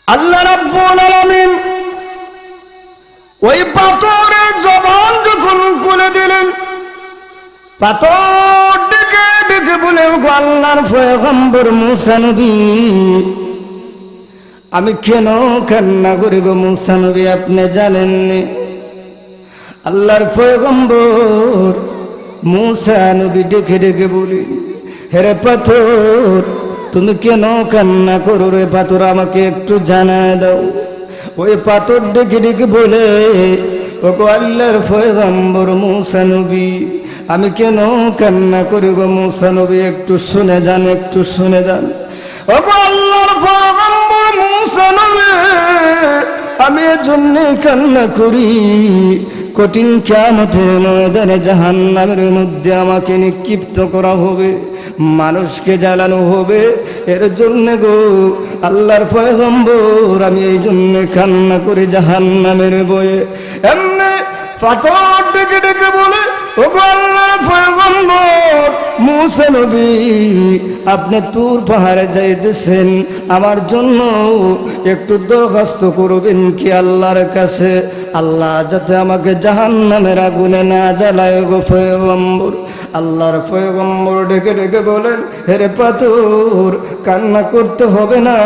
আল্লাহ রাব্বুল আলামিন ওই পাথরের জবান যখন খুলে দিলেন, পাথর ডেকে ডেকে বলে, ওগো আল্লাহর পয়গম্বর মুসা নবী, আমি কেন কান্না করি গো মুসা নবী, আপনি জানেননি? আল্লাহর পয়গম্বর মুসা নবী ডেকে ডেকে বলি, হেরে পাথর তুমি কেন কান্না করো রে পাথর, আমাকে একটু জানায় দাও। ওই পাথর ডেকে ডেকে বলে, ওগো আল্লাহর পয়গম্বর মুসা নবী, আমি কেন কান্না করি গো মুসা নবী, একটু শুনে যান, একটু শুনে যান। ওগো আল্লাহর পয়গম্বর মুসা নবী, আমি এজন্য কান্না করি, কঠিন কিয়ামতের ময়দানে জাহান্নামের মধ্যে আমাকে নিক্ষিপ্ত করা হবে, মানুষকে জ্বালানো হবে, এর জন্য গো আল্লাহর পয়গম্বর আমি এই জন্য কান্না করে জাহান্নামের বয়ে। এমনি পাথর ডেকে ডেকে বলে, ওগো আল্লাহর পয়গম্বর মুসা নবী, আপনি তুর পাহাড়ে যাইতেছেন, আমার জন্য একটু দরখাস্ত করবেন কি আল্লাহর কাছে, আল্লাহ যাতে আমাকে জাহান্নামের আগুনে না জ্বালায় গো পয়গম্বর। আল্লাহর পয়গম্বর ডেকে ডেকে বলেন, হেরে পাথর কান্না করতে হবে না,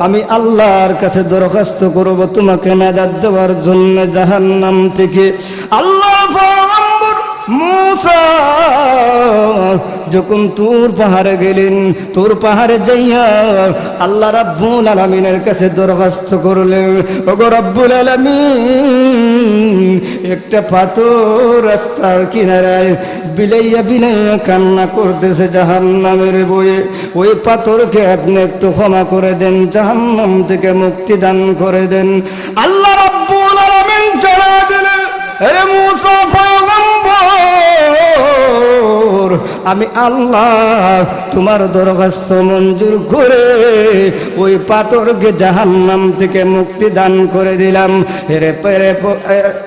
আমি আল্লাহর কাছে দরখাস্ত করব তোমাকে নাজাত দেওয়ার জন্য জাহান্নাম থেকে। আল্লাহ পয়গম্বর মুসা যখন তুর পাহাড়ে গেলেন, তুর পাহাড়ে যাইয়া আল্লাহ রাব্বুল আলামিনের কাছে দরখাস্ত করলেন, ওগো রব্বুল আলামিন, একটা পাথর রাস্তার কিনারায় বিলাইয়া বিলাইয়া কান্না করতেছে জাহান্নামের বয়ে, ওই পাথরকে আপনি একটু ক্ষমা করে দেন, জাহান্নাম থেকে মুক্তি দান করে দেন। আল্লাহ রাব্বুল আলামিন জানা দিলেন, হে মুসা পয়গম্বর, আমি আল্লাহ তোমার দরখাস্ত মঞ্জুর করে ওই পাথরকে জাহান্নাম থেকে মুক্তি দান করে দিলাম।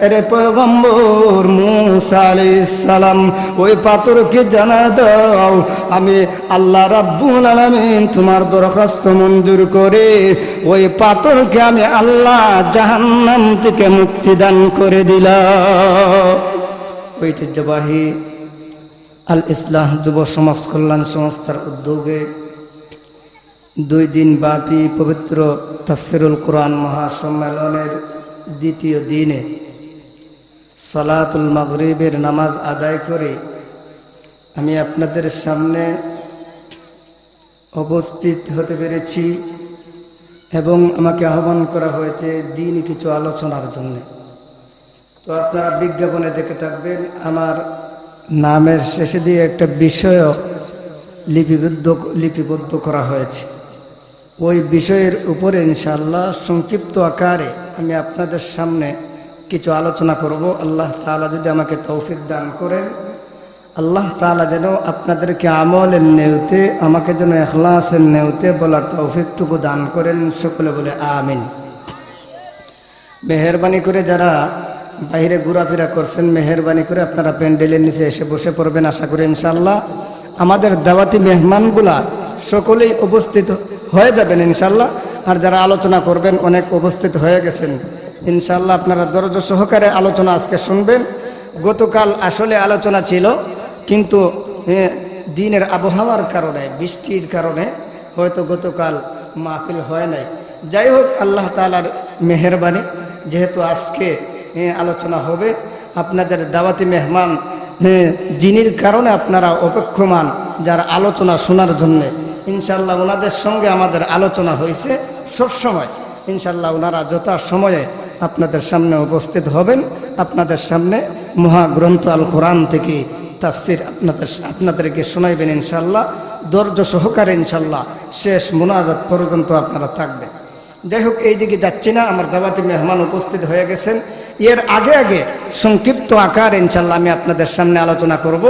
এরে পয়গম্বর মুসা আলাইহিস সালাম, ওই পাথরকে জানা দাও আমি আল্লাহ রাব্বুল আলামিন তোমার দরখাস্ত মঞ্জুর করে ওই পাথরকে আমি আল্লাহ জাহান্নাম থেকে মুক্তি দান করে দিলাম। ঐতিহ্যবাহী আল ইসলাহ যুব সমাজ কল্যাণ সংস্থার উদ্যোগে 2 দিন ব্যাপী পবিত্র তাফসিরুল কোরআন মহাসম্মেলনের দ্বিতীয় দিনে সালাতুল মাগরিবের নামাজ আদায় করে আমি আপনাদের সামনে উপস্থিত হতে পেরেছি এবং আমাকে আহ্বান করা হয়েছে দিনই কিছু আলোচনার জন্য। তো আপনারা বিজ্ঞাপনে দেখে থাকবেন, আমার নামের শেষে দিয়ে একটা বিষয় লিপিবদ্ধ করা হয়েছে। ওই বিষয়ের উপরে ইনশাআল্লাহ সংক্ষিপ্ত আকারে আমি আপনাদের সামনে কিছু আলোচনা করব। আল্লাহ তাআলা যদি আমাকে তৌফিক দান করেন, আল্লাহ তাআলা যেন আপনাদেরকে আমলের নেউতে, আমাকে যেন ইখলাসের নেউতে বলার তৌফিকটুকু দান করেন। সকলে বলে আমিন। মেহেরবানি করে যারা বাইরে ঘোরাফেরা করছেন, মেহেরবানি করে আপনারা প্যান্ডেলের নিচে এসে বসে পড়বেন। আশা করি ইনশাআল্লাহ আমাদের দাওয়াতি মেহমানগুলা সকলেই উপস্থিত হয়ে যাবেন ইনশাআল্লাহ। আর যারা আলোচনা করবেন অনেক উপস্থিত হয়ে গেছেন ইনশাআল্লাহ। আপনারা ধৈর্য সহকারে আলোচনা আজকে শুনবেন। গতকাল আসলে আলোচনা ছিল, কিন্তু দিনের আবহাওয়ার কারণে, বৃষ্টির কারণে হয়তো গতকাল মাহফিল হয় নাই। যাই হোক, আল্লাহ তাআলার মেহেরবানি, যেহেতু আজকে আলোচনা হবে, আপনাদের দাওয়াতি মেহমান যিনির কারণে আপনারা অপেক্ষমান যারা আলোচনা শোনার জন্য, ইনশাআল্লাহ ওনাদের সঙ্গে আমাদের আলোচনা হয়েছে সব সময়। ইনশাআল্লাহ ওনারা যথা সময়ে আপনাদের সামনে উপস্থিত হবেন, আপনাদের সামনে মহাগ্রন্থ আল কোরআন থেকে তাফসির আপনাদেরকে শোনাইবেন ইনশাআল্লাহ। ধৈর্য সহকারে ইনশাআল্লাহ শেষ মুনাজাত পর্যন্ত আপনারা থাকবেন। যাই হোক, এই দিকে যাচ্ছি না, আমার দাওয়াতি মেহমান উপস্থিত হয়ে গেছেন। এর আগে সংক্ষিপ্ত আকার ইনশাআল্লাহ আমি আপনাদের সামনে আলোচনা করব।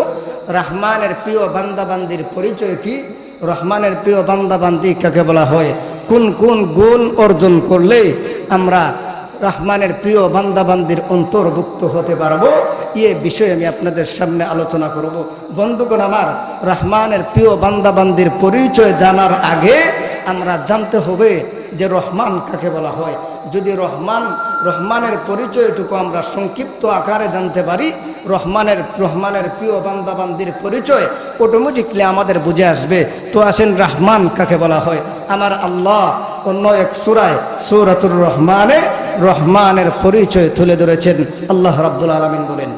রহমানের প্রিয় বান্দাবান্দির পরিচয় কি, রহমানের প্রিয় বান্দাবান্দি কাকে বলা হয়, কোন কোন গুণ অর্জন করলে আমরা রহমানের প্রিয় বান্দাবান্দির অন্তর্ভুক্ত হতে পারবো, এ বিষয়ে আমি আপনাদের সামনে আলোচনা করব। বন্ধুগণ আমার, রহমানের প্রিয় বান্দাবান্দির পরিচয় জানার আগে আমরা জানতে হবে যে রহমান কাকে বলা হয়। যদি রহমানের পরিচয়টুকু আমরা সংক্ষিপ্ত আকারে জানতে পারি, রহমানের প্রিয় বান্দাবান্দির পরিচয় অটোমেটিকলি আমাদের বুঝে আসবে। তো আসেন রহমান কাকে বলা হয়। আমার আল্লাহ অন্য এক সূরায় সূরাতুর রহমানে রহমানের পরিচয় তুলে ধরেছেন। আল্লাহ রাব্বুল আলামিন বলেন,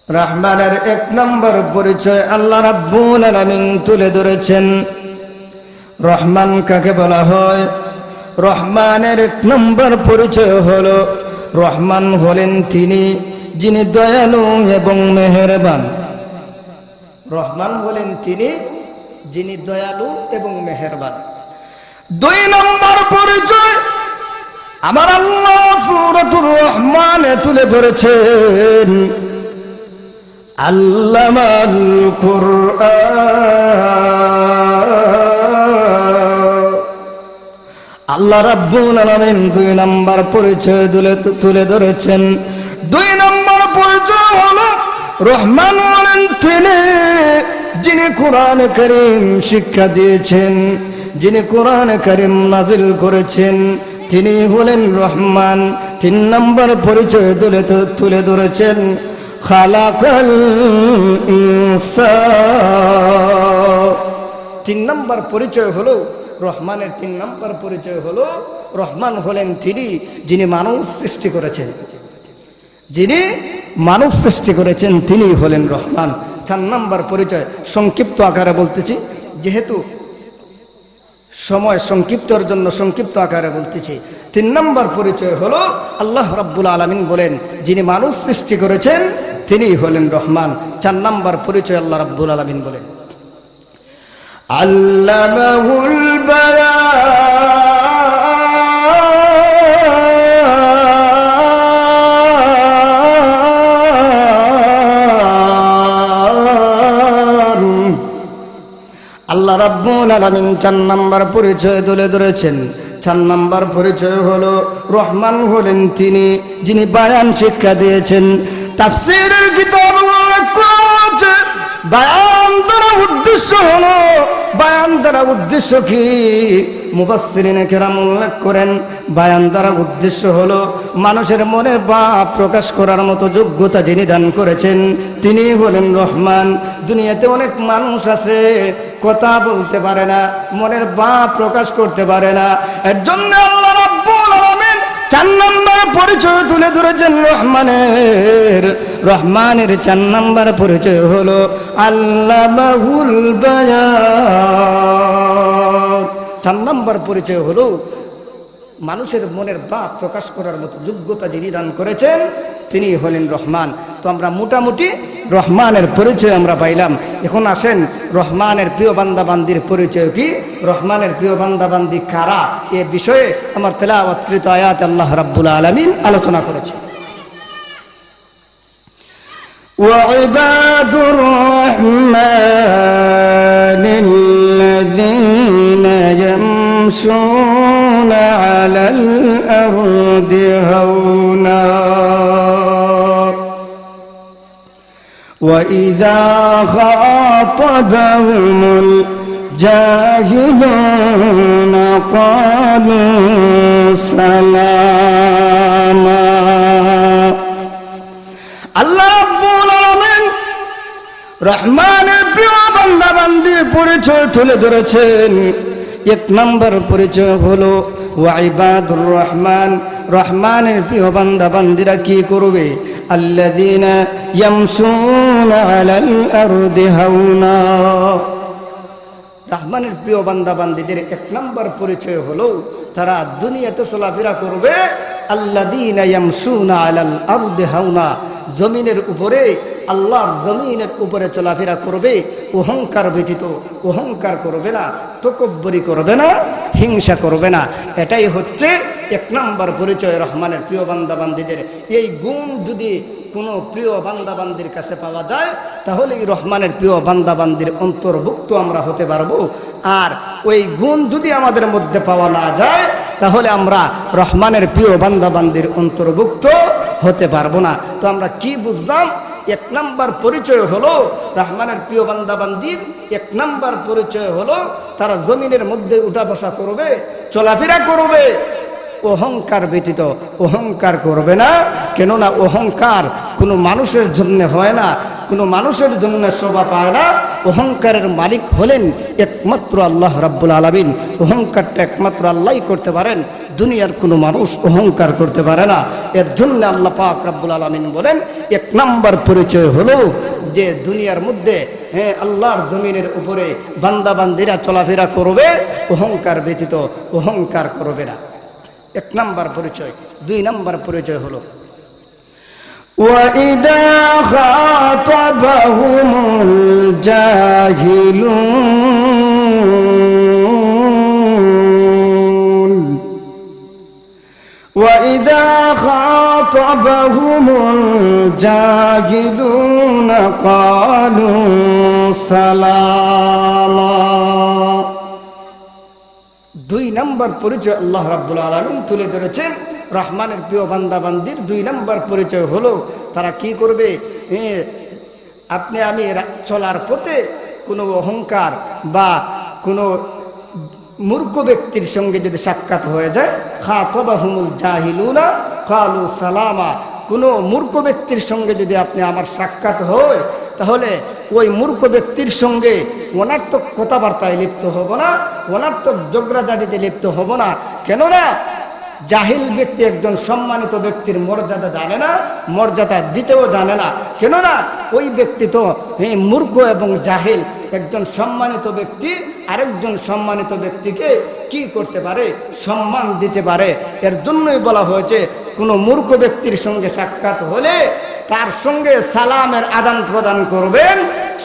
রহমানের এক নম্বর পরিচয় আল্লাহ রাব্বুল আলামিন তুলে ধরেছেন। রহমান কাকে বলা হয়? রহমানের এক নম্বর পরিচয় হলো, রহমান হলেন তিনি যিনি দয়ালু এবং মেহেরবান। রহমান হলেন তিনি যিনি দয়ালু এবং মেহেরবান। দুই নম্বর পরিচয় আমার আল্লাহ সূরাতুর রহমানে তুলে ধরেছেন, আল্লামাল কুরআন। আল্লাহ রাব্বুল আলামিন দুই নম্বর পরিচয় তুলে ধরেছেন। দুই নম্বর পরিচয় হলো, রহমান হলেন তিনি যিনি কোরআন কারীম শিক্ষা দিয়েছেন, যিনি কোরআন কারীম নাজিল করেছেন, তিনি হলেন রহমান। তিন নম্বর পরিচয় তুলে ধরেছেন, খালাকাল ইনসান। তিন নম্বর পরিচয় হলো রহমানের, তিন নম্বর পরিচয় হলো রহমান হলেন তিনি যিনি মানুষ সৃষ্টি করেছেন, যিনি মানুষ সৃষ্টি করেছেন তিনি হলেন রহমান। চার নম্বর পরিচয় সংক্ষিপ্ত আকারে বলতেছি, যেহেতু সময় সংক্ষিপ্তর জন্য সংক্ষিপ্ত আকারে বলতেছি। তিন নম্বর পরিচয় হলো আল্লাহ রাব্বুল আলামিন বলেন যিনি মানুষ সৃষ্টি করেছেন তিনি হলেন রহমান। চার নম্বর পরিচয় আল্লাহ রাব্বুল আলামিন বলেন, আল্লামাহুল বায়ান। আল্লাহ রাব্বুল আলামিন চার নম্বর পরিচয় তুলে ধরেছেন। চার নম্বর পরিচয় হলো রহমান হলেন তিনি যিনি বায়ান শিক্ষা দিয়েছেন। তাফসীরের কিতাব উল্লেখ করা হয়েছে, বায়ান দ্বারা উদ্দেশ্য হলো, বায়ান দ্বারা উদ্দেশ্য কি? মুফাসসিরিনে কেরাম উল্লেখ করেন, বায়ান দ্বারা উদ্দেশ্য হলো মানুষের মনের ভাব প্রকাশ করার মতো যোগ্যতা যিনি দান করেছেন তিনি হলেন রহমান। দুনিয়াতে অনেক মানুষ আছে কথা বলতে পারে না, মনের ভাব প্রকাশ করতে পারে না। এর জন্য আল্লাহ রাব্বুল আলামিন চার নম্বর পরিচয় তুলে ধরেছেন রহমানের। রহমানের চার নম্বর পরিচয় হলো আল্লামাহুল বায়ান। চার নম্বর পরিচয় হলো মানুষের মনের ভাব প্রকাশ করার মতো যোগ্যতা যিনি দান করেছেন তিনি হলেন রহমান। তো আমরা মোটামুটি রহমানের পরিচয় আমরা পাইলাম। এখন আসেন রহমানের প্রিয় বান্দাবান্দির পরিচয় কি, রহমানের প্রিয় বান্দাবান্দি কারা, এ বিষয়ে আমার তেলাওয়াতকৃত আয়াত আল্লাহ রাব্বুল আলামিন আলোচনা করেছে। وعباد الرحمن الذين يمشون على الأرض هونا وإذا خاطبهم الجاهلون قالوا سلاما। আল্লাহ রাব্বুল আলামিন রহমানের প্রিয় বান্দাবান্দির পরিচয় তুলে ধরেছেন। এক নম্বর পরিচয় হলো ওয়াইবাদুর রহমান। রহমানের প্রিয় বান্দাবান্দিরা কি করবে? আল্লাযীনা ইয়ামশুনা আলাল আরদি হাওনা। রহমানের প্রিয় বান্দাবান্দিদের এক নম্বর পরিচয় হলো তারা দুনিয়াতে চলাফেরা করবে আল্লাযীনা ইয়ামশুনা আলাল আরদি হাওনা, জমিনের উপরে আল্লাহর জমিনের উপরে চলাফেরা করবে, অহংকার ব্যতীত অহংকার করবে না, তকব্বরি করবে না, হিংসা করবে না। এটাই হচ্ছে 1 নম্বর পরিচয় রহমানের প্রিয় বান্দাবান্দীদের। এই গুণ যদি কোনো প্রিয় বান্দাবান্দির কাছে পাওয়া যায় তাহলে এই রহমানের প্রিয় বান্দাবান্দির অন্তর্ভুক্ত আমরা হতে পারবো। আর ওই গুণ যদি আমাদের মধ্যে পাওয়া না যায় তাহলে আমরা রহমানের প্রিয় বান্দাবান্দির অন্তর্ভুক্ত হতে পারবো না। তো আমরা কি বুঝলাম? 1 নম্বর পরিচয় হলো রহমানের প্রিয় বান্দাবান্দির 1 নম্বর পরিচয় হলো তারা জমিনের মধ্যে উঠা বসা করবে, চলাফেরা করবে, অহংকার ব্যতীত অহংকার করবে না। কেননা অহংকার কোনো মানুষের জন্য হয় না, কোনো মানুষের জন্য শোভা পায় না। অহংকারের মালিক হলেন একমাত্র আল্লাহ রাব্বুল আলামিন। অহংকারটা একমাত্র আল্লাহই করতে পারেন, দুনিয়ার কোনো মানুষ অহংকার করতে পারে না। এর জন্য আল্লাহ পাক রাব্বুল আলামিন বলেন 1 নম্বর পরিচয় হলো যে দুনিয়ার মধ্যে আল্লাহর জমিনের উপরে বান্দাবান্দিরা চলাফেরা করবে, অহংকার ব্যতীত অহংকার করবে না। 1 নম্বর পরিচয়। 2 নম্বর পরিচয় হলো وَإِذَا خَاطَبَهُمُ الْجَاهِلُونَ وَإِذَا خَاطَبَهُمُ الْجَاهِلُونَ قَالُوا سَلَامًا। 2 নম্বর পরিচয় আল্লাহ রাব্বুল আলামিন তুলে ধরেছেন রহমানের প্রিয় বান্দাবান্দির। 2 নম্বর পরিচয় হলো তারা কি করবে? আপনি আমি চলার পথে কোনো অহংকার বা কোনো মূর্খ ব্যক্তির সঙ্গে যদি সাক্ষাৎ হয়ে যায়, খাতাবাহুমুল জাহিলুনা কালু সালামা, কোনো মূর্খ ব্যক্তির সঙ্গে যদি আপনি আমার সাক্ষাৎ হয় তাহলে ওই মূর্খ ব্যক্তির সঙ্গে অনার্থক কথাবার্তায় লিপ্ত হব না, অনার্থক ঝগড়াঝাটিতে লিপ্ত হব না। কেননা জাহিল ব্যক্তি একজন সম্মানিত ব্যক্তির মর্যাদা জানে না, মর্যাদা দিতেও জানে না। কেননা ওই ব্যক্তি তো মূর্খ এবং জাহিল। একজন সম্মানিত ব্যক্তি আরেকজন সম্মানিত ব্যক্তিকে কি করতে পারে? সম্মান দিতে পারে। এর জন্যই বলা হয়েছে কোনো মূর্খ ব্যক্তির সঙ্গে সাক্ষাৎ হলে তার সঙ্গে সালামের আদান প্রদান করবেন,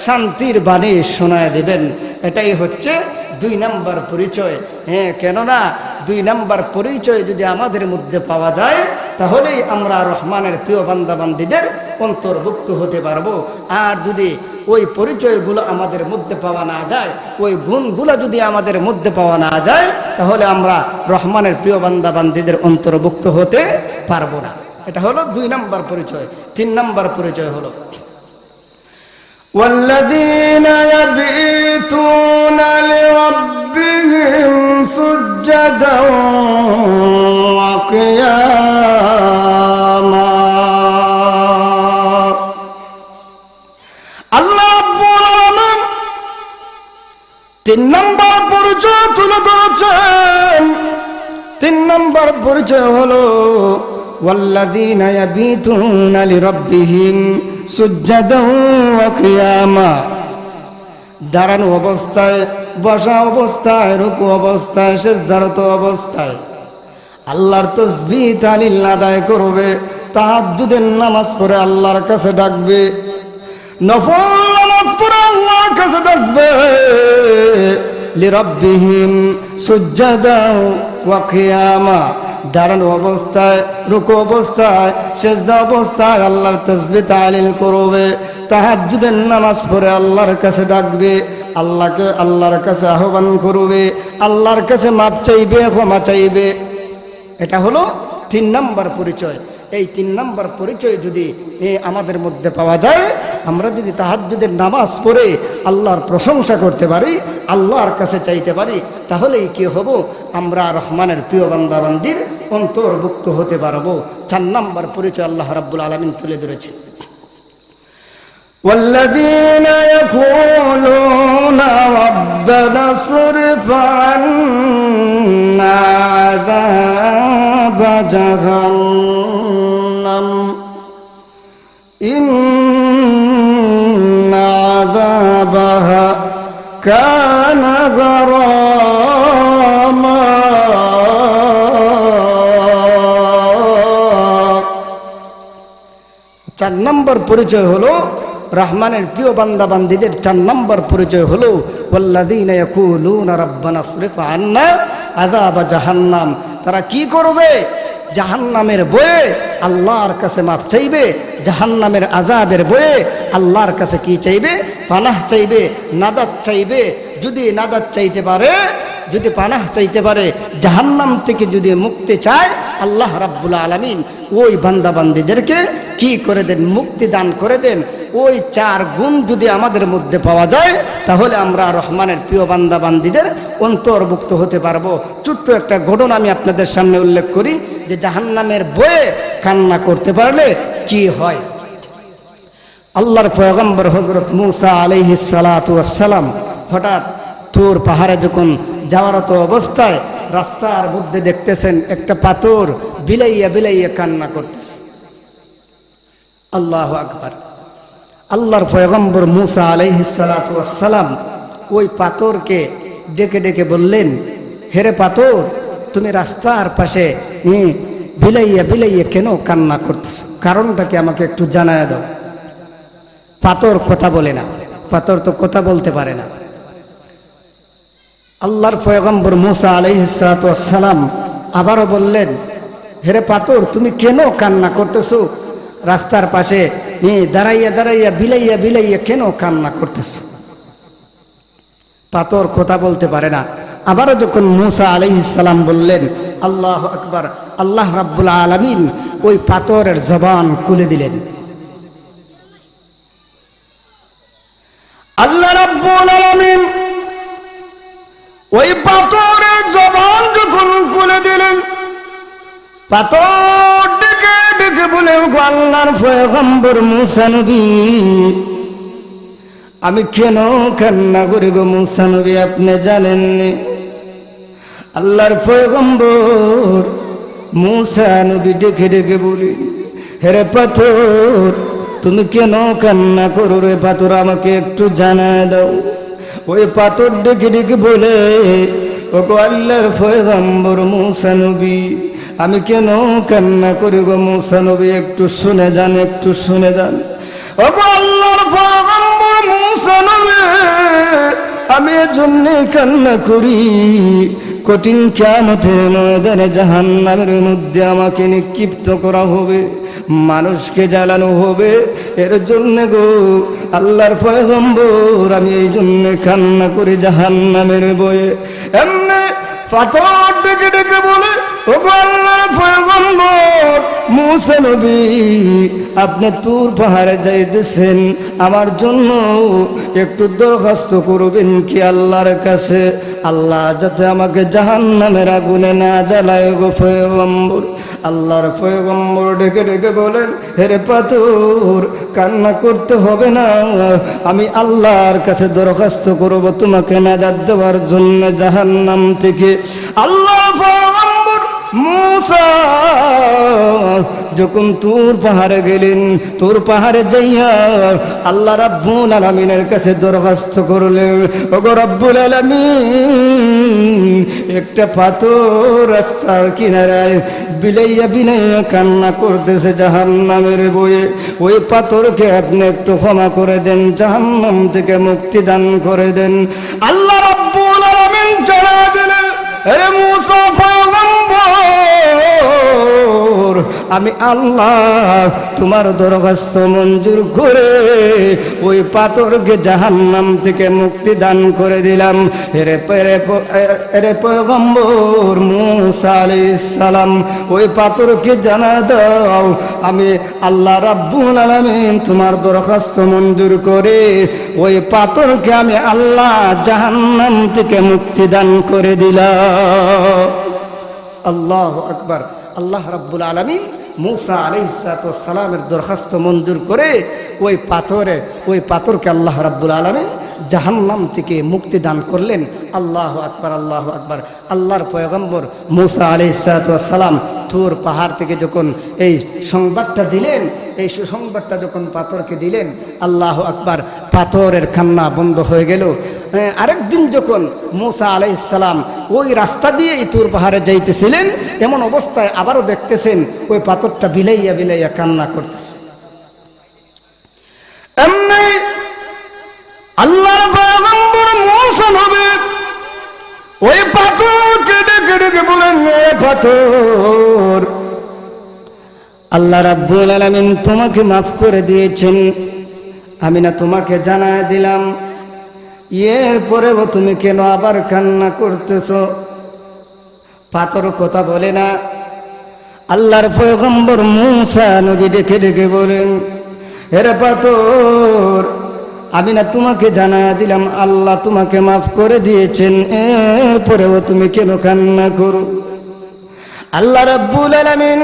শান্তির বাণী শোনায় দেবেন। এটাই হচ্ছে 2 নম্বর পরিচয়। কেননা 2 নম্বর পরিচয় যদি আমাদের মধ্যে পাওয়া যায় তাহলেই আমরা রহমানের প্রিয় বান্দাবান্দিদের অন্তর্ভুক্ত হতে পারবো। আর যদি ওই পরিচয়গুলো আমাদের মধ্যে পাওয়া না যায়, ওই গুণগুলো যদি আমাদের মধ্যে পাওয়া না যায় তাহলে আমরা রহমানের প্রিয় বান্দাবান্দিদের অন্তর্ভুক্ত হতে পারবো না। এটা হলো 2 নম্বর পরিচয়। 3 নম্বর পরিচয় হলো والذين يبيتون لربهم سجدا وقياما। আল্লাহ রাব্বুল আলামিন 3 নম্বর পরিচয় তুলে ধরেছেন। 3 নম্বর পরিচয় হলো والذين يبيتون لربهم سجدا وقياما। দাঁড়ানো অবস্থায়, বসা অবস্থায়, রুকু অবস্থায়, সিজদারত অবস্থায় আল্লাহর তাসবিহ তাহলিল আদায় করবে, তাহাজ্জুদের নামাজ পড়ে আল্লাহর কাছে ডাকবে, নফল নামাজ পড়ে আল্লাহর কাছে ডাকবে। লিরাব্বিহিম সুজদা ওয়া কিয়ামা, দাঁড়ানো অবস্থায়, রুকু অবস্থায়, সিজদা অবস্থায় আল্লাহর তাসবিহ তাহলিল করবে, তাহাজ্জুদের নামাজ পড়ে আল্লাহর কাছে ডাকবে, আল্লাহর কাছে আহ্বান করবে, আল্লাহর কাছে মাপ চাইবে, ক্ষমা চাইবে। এটা হলো 3 নম্বর পরিচয়। এই 3 নম্বর পরিচয় যদি আমাদের মধ্যে পাওয়া যায়, আমরা যদি তাহাজ্জুদের নামাজ পড়ে আল্লাহর প্রশংসা করতে পারি, আল্লাহর কাছে চাইতে পারি, তাহলেই কি হব? আমরা রহমানের প্রিয় বান্দাবান্দির অন্তর্ভুক্ত হতে পারবো। 4 নম্বর পরিচয় আল্লাহ রাব্বুল আলামিন তুলে ধরেছেন والذين يقولون ربنا اصرف عنا عذاب جهنم إن عذابها كان غراما। 4 নম্বর পরিচয় হলো রহমানের প্রিয় বান্দা বান্দীদের 4 নম্বর পরিচয় হলো ওয়াল্লাযীনা ইয়াকুলুনা রাব্বানা আসরিফ আন্না আযাব জাহান্নাম। তারা কি করবে? জাহান্নামের বয়ে আল্লাহর কাছে মাপ চাইবে, জাহান্নামের আযাবের বয়ে আল্লাহর কাছে কি চাইবে? পানাহ চাইবে, নাজাত চাইবে। যদি নাজাত চাইতে পারে, যদি পানাহ চাইতে পারে, জাহান্নাম থেকে যদি মুক্তি চায়, আল্লাহ রাব্বুল আলামিন ওই বান্দা বান্দীদেরকে কি করে দেন? মুক্তি দান করে দেন। ওই 4 গুণ যদি আমাদের মধ্যে পাওয়া যায়, তাহলে আমরা রহমানের প্রিয় বান্দা বান্দীদের অন্তর্ভুক্ত হতে পারবো। ছোট্ট একটা ঘটনা আমি আপনাদের সামনে উল্লেখ করি যে জাহান্নামের বয়ে কান্না করতে পারলে কি হয়। আল্লাহর পয়গম্বর হযরত মূসা আলাইহিস সালাতু ওয়াস সালাম হঠাৎ তুর পাহাড়ে যখন যাওয়ারত অবস্থায় রাস্তার মধ্যে দেখতেছেন একটা পাথর বিলাইয়া বিলাইয়া কান্না করতেছে। আল্লাহু আকবার। আল্লাহর পয়গম্বর মূসা আলাইহিস সালাতু ওয়াস সালাম ওই পাথরকে ডেকে ডেকে বললেন, হেরে পাথর, তুমি রাস্তার পাশে বিলাইয়া বিলাইয়া কেন কান্না করতেছো? কারণটা কি আমাকে একটু জানায় দাও। পাথর কথা বলে না, পাথর তো কথা বলতে পারে না। আল্লাহর পয়গম্বর মূসা আলাইহিস সালাতু ওয়াস সালাম আবারও বললেন, হেরে পাথর, তুমি কেন কান্না করতেছো? রাস্তার পাশে দাঁড়াইয়া দাঁড়াইয়া বিলাইয়া বিলাইয়া কেন কান্না করতেছো? পাথর কথা বলতে পারে না। আবারও যখন মূসা আলাইহিস সালাম বললেন, আল্লাহু আকবার, আল্লাহ রাব্বুল আলামিন ওই পাথরের জবান খুলে দিলেন। আল্লাহ রাব্বুল আলামিন ওই পাথরের জবান যখন খুলে দিলেন, পাথর ডেকে ডেকে বলে, আল্লাহর পয়গম্বর মূসা নবী, আমি কেন কান্না করি গো মূসা নবী, আপনি জানেননি? আল্লাহর পয়গম্বর মূসা নবী ডেকে ডেকে বলি, হেরে পাথর, তুমি কেন কান্না করো রে পাথর, আমাকে একটু জানায় দাও। ওই পাথর ডেকে ডেকে বলে, ও গো আল্লাহর পয়গম্বর মূসা নবী, আমি কেন কান্না করি গো মূসা নবী, একটু শুনে যান, একটু শুনে যান। ও গো আল্লাহর পয়গম্বর মূসা নবী, আমি এজন্য কান্না করি, কঠিন কিয়ামতের ময়দানে জাহান্নামের মধ্যে আমাকে নিক্ষিপ্ত করা হবে, মানুষকে জ্বালানো হবে। এর জন্য গো আল্লাহর পয়গম্বর, আমি এই জন্য কান্না করি জাহান্নামের বয়ে। এমনি পাথর ডেকে ডেকে বলে, ও গো আল্লাহর পয়গম্বর মূসা নবী, আপনি তুর পাহাড়ে যাইতেছেন, আমার জন্য একটু দরখাস্ত করবেন কি আল্লাহর কাছে? আল্লাহ যাতে আমাকে জাহান্নামের আগুনে না জ্বালায় গো পয়গম্বর। আল্লাহর পয়গম্বর ডেকে ডেকে বলেন, হেরে পাথর, কান্না করতে হবে না, আমি আল্লাহর কাছে দরখাস্ত করব তোমাকে নাজাত দেওয়ার জন্য জাহান্নাম থেকে। আল্লাহ পয়গম্বর মূসা যখন তুর পাহাড়ে গেলেন, তুর পাহাড়ে যাইয়া আল্লাহ রাব্বুল আলামিনের কাছে দরখাস্ত করলেন, ওগো রব্বুল আলামিন, একটা পাথর রাস্তার কিনারায় বিলাইয়া বিলাইয়া কান্না করতেছে জাহান্নামের বয়ে, ওই পাথরকে আপনি একটু ক্ষমা করে দেন, জাহান্নাম থেকে মুক্তি দান করে দেন। আল্লাহ রাব্বুল আলামিন জানায়া দিলেন, হে মূসা পয়গম্বর, আমি আল্লাহ তোমার দরখাস্ত মঞ্জুর করে ওই পাথরকে জাহান্নাম থেকে মুক্তি দান করে দিলাম। এরে পয়গম্বর মূসা আলাইহিস সালাম, ওই পাথরকে জানা দাও, আমি আল্লাহ রাব্বুল আলামিন তোমার দরখাস্ত মঞ্জুর করে ওই পাথরকে আমি আল্লাহ জাহান্নাম থেকে মুক্তি দান করে দিলাম। আল্লাহু আকবার। আল্লাহ রাব্বুল আলামিন মূসা আলাইহিস সালামের দরখাস্ত মঞ্জুর করে ওই পাথরকে আল্লাহ রাব্বুল আলামিন জাহান্নাম থেকে মুক্তি দান করলেন। আল্লাহু আকবার, আল্লাহু আকবার। আল্লাহর পয়গম্বর মূসা আলাইহিস সালাম তুর পাহাড় থেকে যখন এই সংবাদটা দিলেন, এই সুসংবাদটা যখন পাথরকে দিলেন, আল্লাহু আকবার, পাথরের কান্না বন্ধ হয়ে গেল। আরেকদিন যখন মূসা আলাইহিস সালাম ওই রাস্তা দিয়ে এই তুর পাহাড়ে যাইতেছিলেন, এমন অবস্থায় আবারও দেখতেছেন ওই পাথরটা বিলাইয়া বিলাইয়া কান্না করতেছে। এমনি আল্লাহর পয়গম্বর মূসা নবী ওই পাথরকে ডেকে ডেকে বলেন, এ পাথর, আল্লাহ রাব্বুল আলামিন তোমাকে মাফ করে দিয়েছেন, আমি না তোমাকে জানায় দিলাম, এরপরেও তুমি কেন আবার কান্না করতেছ? পাথর কথা বলে না। আল্লাহর পয়গম্বর মূসা নবী ডেকে ডেকে বলেন, হে পাথর, আমি না তোমাকে জানায় দিলাম আল্লাহ তোমাকে মাফ করে দিয়েছেন, এরপরেও তুমি কেন কান্না করো? আল্লাহ রাব্বুল আলামিন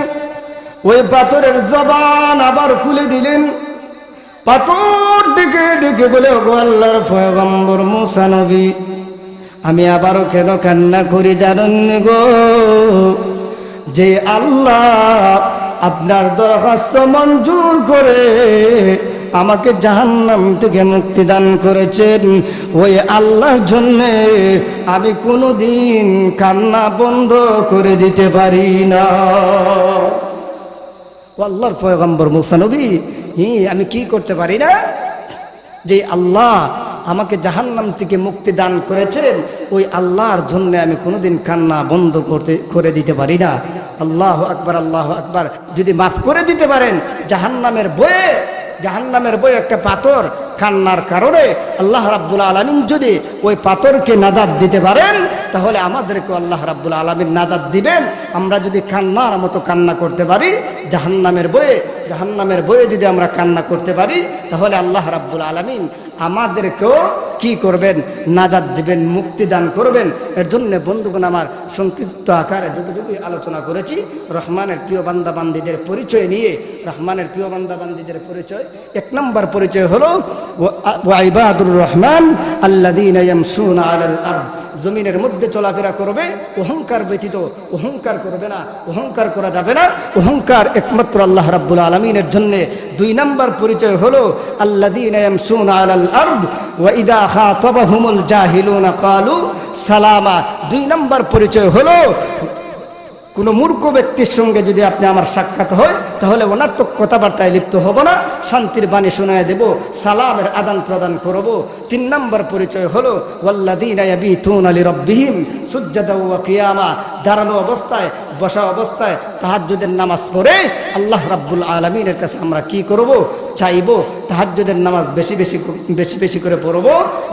ওই পাথরের জবান আবার খুলে দিলেন। পাথর ডেকে ডেকে বলে, ওগো আল্লাহর পয়গম্বর মূসা নবী, আমি আবারও কেন কান্না করি জানেন গো? যে আল্লাহ আপনার দরখাস্ত মঞ্জুর করে আমাকে জাহান্নাম থেকে মুক্তি দান করেছেন, ওই আল্লাহর জন্যে আমি কোনোদিন কান্না বন্ধ করে দিতে পারি না। আল্লাহর পয়গম্বর মূসা নবী, আমি কি করতে পারি না? যে আল্লাহ আমাকে জাহান্নাম থেকে মুক্তি দান করেছেন, ওই আল্লাহর জন্য আমি কোনোদিন কান্না বন্ধ করে দিতে পারি না। আল্লাহু আকবার, আল্লাহু আকবার। যদি মাফ করে দিতে পারেন জাহান্নামের বয়ে একটা পাথর কান্নার কারণে আল্লাহ রাব্বুল আলামিন যদি ওই পাথরকে নাজাত দিতে পারেন, তাহলে আমাদেরকে আল্লাহ রাব্বুল আলামিন নাজাত দিবেন। আমরা যদি কান্নার মতো কান্না করতে পারি, জাহান্নামের বয়ে যদি আমরা কান্না করতে পারি, তাহলে আল্লাহ রাব্বুল আলামিন আমাদেরকেও কি করবেন? নাজাত দিবেন, মুক্তি দান করবেন। এর জন্য বন্ধুগণ, আমার সংক্ষিপ্ত আকারে যতটুকু আলোচনা করেছি, রহমানের প্রিয় বান্দা বান্দীদের পরিচয় নিয়ে, রহমানের প্রিয় বান্দা বান্দীদের পরিচয়, 1 নম্বর পরিচয় হলো ওয়া ইবাদুর রহমান আল্লাযীনা ইয়ামশুনা আলাল আরদ। জমিনের মধ্যে চলাফেরা করবে, অহংকার ব্যতীত অহংকার করবে না, অহংকার করা যাবে না। অহংকার একমাত্র আল্লাহ রাব্বুল আলামিনের জন্য। 2 নম্বর পরিচয় হলো আল্লাযীনা ইয়ামশুনা আলাল আরদ ওয়া ইযা খাতাবাহুমুল জাহিলুনা ক্বালু সালামা। 2 নম্বর পরিচয় হলো কোনো মূর্খ ব্যক্তির সঙ্গে যদি আপনি আমার সাক্ষাৎ হয়, তাহলে অনার্থক কথাবার্তায় লিপ্ত হব না, শান্তির বাণী শোনায় দেব, সালামের আদান প্রদান করব। 3 নম্বর পরিচয় হলো ওয়াল্লাযীনা ইয়াবিতুনা লিরাব্বিহিম সুজদাও ওয়া কিয়ামা। দাঁড়ানো অবস্থায়, বসা অবস্থায় তাহাজ্জুদের নামাজ পড়ে আল্লাহ রাব্বুল আলামিনের কাছে আমরা কি করব? চাইব। তাহাজ্জুদের নামাজ বেশি বেশি করে পড়ব,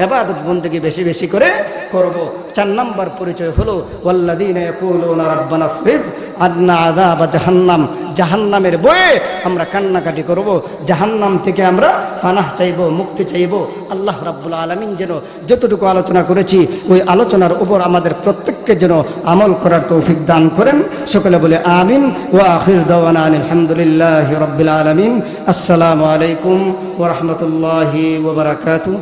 ইবাদত বন্দেগী বেশি বেশি করে করব। 4 নম্বর পরিচয় হলো ওয়াল্লাযীনা ইয়াকুলুনা রাব্বানা আসরিফ আন্না আযাবা জাহান্নাম। জাহান্নামের বয়ে আমরা কান্নাকাটি করব, জাহান্নাম থেকে আমরা পানাহ চাইব, মুক্তি চাইব। আল্লাহ রাব্বুল আলামিন যেন যতটুকু আলোচনা করেছি, ওই আলোচনার উপর আমাদের প্রত্যেককে যেন আমল করার তৌফিক দান করেন। সকলে বলে আমিন। ওয়া আখির দাওয়ানা আলহামদুলিল্লাহি রাব্বিল আলামিন। আসসালামু আলাইকুম ওয়া রাহমাতুল্লাহি ওয়া বারাকাতুহু।